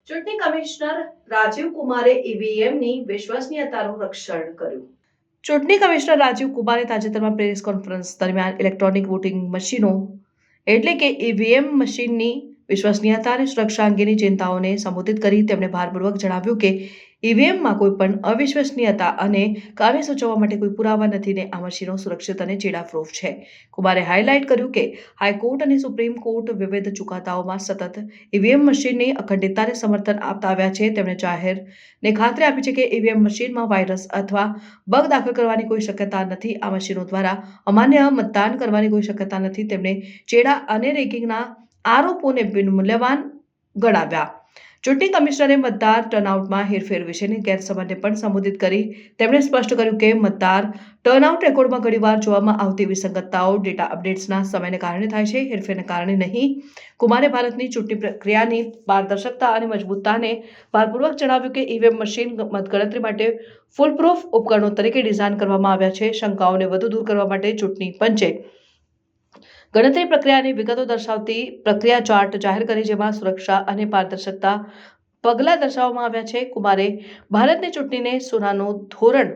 ચૂંટણી કમિશનર રાજીવ કુમારે ઈવીએમની વિશ્વસનીયતાનું રક્ષણ કર્યું. ચૂંટણી કમિશનર રાજીવ કુમારે તાજેતરમાં પ્રેસ કોન્ફરન્સ દરમિયાન ઇલેક્ટ્રોનિક વોટિંગ મશીનો એટલે કે ઈવીએમ મશીનની વિશ્વસનીયતા અને સુરક્ષા અંગેની ચિંતાઓને સંબોધિત કરી તેમણે ભારપૂર્વક જણાવ્યું કે ઈવીએમમાં કોઈ પણ અવિશ્વસનીયતા અને ખામી સૂચવવા માટે કોઈ પુરાવા નથી ને આ મશીનો સુરક્ષિત અને ચેડાપ્રૂફ છે. કુમારે હાઇલાઇટ કર્યું કે હાઈકોર્ટ અને સુપ્રીમ કોર્ટ વિવિધ ચુકાદાઓમાં સતત ઈવીએમ મશીનની અખંડિતતાને સમર્થન આપતા આવ્યા છે. તેમણે જાહેરને ખાતરી આપી છે કે ઈવીએમ મશીનમાં વાયરસ અથવા બગ દાખલ કરવાની કોઈ શક્યતા નથી. આ મશીનો દ્વારા અમાન્ય મતદાન કરવાની કોઈ શક્યતા નથી. તેમણે ચેડા અને રેકિંગના આરોપોને બિનમૂલ્યવાન ગણાવ્યા. ચૂંટણી કમિશનરે મતદાર ટર્નઆઉટમાં હેરફેર વિશેની ગેરસમજને પણ સંબોધિત કરી તેમણે સ્પષ્ટ કર્યું કે મતદાર ટર્નઆઉટ રેકોર્ડમાં ઘણીવાર જોવામાં આવતી વિસંગતતાઓ ડેટા અપડેટ્સના સમયને કારણે થાય છે, હેરફેરને કારણે નહીં. કુમારે ભારતની ચૂંટણી પ્રક્રિયાની પારદર્શકતા અને મજબૂતતાને ભારપૂર્વક જણાવ્યું કે ઈવીએમ મશીન મતગણતરી માટે ફૂલપ્રૂફ ઉપકરણો તરીકે ડિઝાઇન કરવામાં આવ્યા છે. શંકાઓને વધુ દૂર કરવા માટે ચૂંટણી પંચે ગણતરી પ્રક્રિયાની વિગતો દર્શાવતી પ્રક્રિયા ચાર્ટ જાહેર કરી જેમાં સુરક્ષા અને પારદર્શકતા પગલાં દર્શાવવામાં આવ્યા છે. કુમારે ભારતની ચૂંટણીને સોનાનું ધોરણ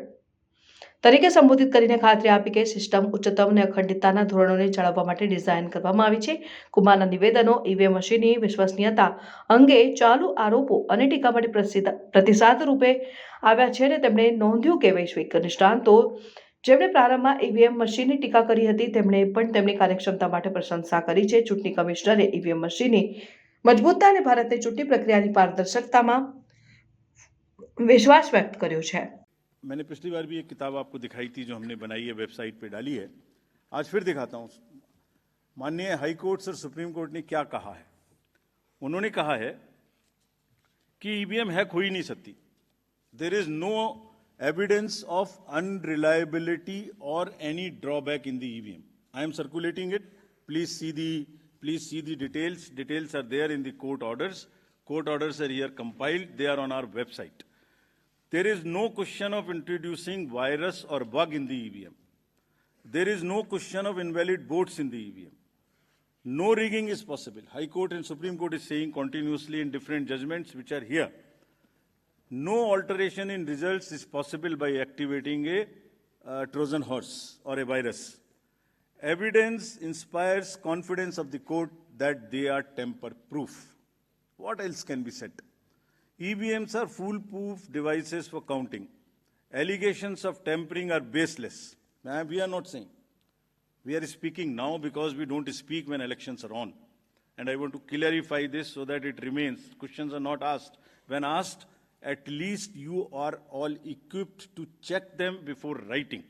તરીકે સંબોધિત કરીને ખાતરી આપી કે સિસ્ટમ ઉચ્ચતમ અને અખંડિતતાના ધોરણોને જાળવવા માટે ડિઝાઇન કરવામાં આવી છે. કુમારના નિવેદનો ઈવીએમ મશીનની વિશ્વસનીયતા અંગે ચાલુ આરોપો અને ટીકા માટે પ્રતિસાદ રૂપે આવ્યા છે અને તેમણે નોંધ્યું કે વૈશ્વિક નિષ્ણાતો જેમણે પ્રારંભમાં ઈવીએમ મશીનની ટીકા કરી હતી તેમણે પણ તેમની કાર્યક્ષમતા માટે પ્રશંસા કરી છે. ચૂંટણી કમિશનરે ઈવીએમ મશીનની મજબૂતતા અને ભારતની ચૂંટણી પ્રક્રિયાની પારદર્શકતામાં विश्वास व्यक्त કર્યો છે. मैंने पिछली बार भी एक किताब आपको दिखाई थी जो हमने बनाई है, वेबसाइट पे डाली है. आज फिर दिखाता हूँ. माननीय हाई कोर्ट और सुप्रीम कोर्ट ने क्या कहा है. उन्होंने कहा है कि ईवीएम हैक हो ही नहीं सकती. There is no evidence of unreliability or any drawback in the EVM. I am circulating it. Please see the details. Details are there in the court orders. Court orders are here compiled. They are on our website. There is no question of introducing virus or bug in the EVM. There is no question of invalid votes in the EVM. No rigging is possible. High Court and Supreme Court is saying continuously in different judgments which are here. No alteration in results is possible by activating a Trojan horse or a virus. Evidence inspires confidence of the court that they are tamper-proof. What else can be said? EVMs are foolproof devices for counting. Allegations of tampering are baseless. We are not saying. We are speaking now because we don't speak when elections are on. And I want to clarify this so that it remains. Questions are not asked. When asked, at least you are all equipped to check them before writing.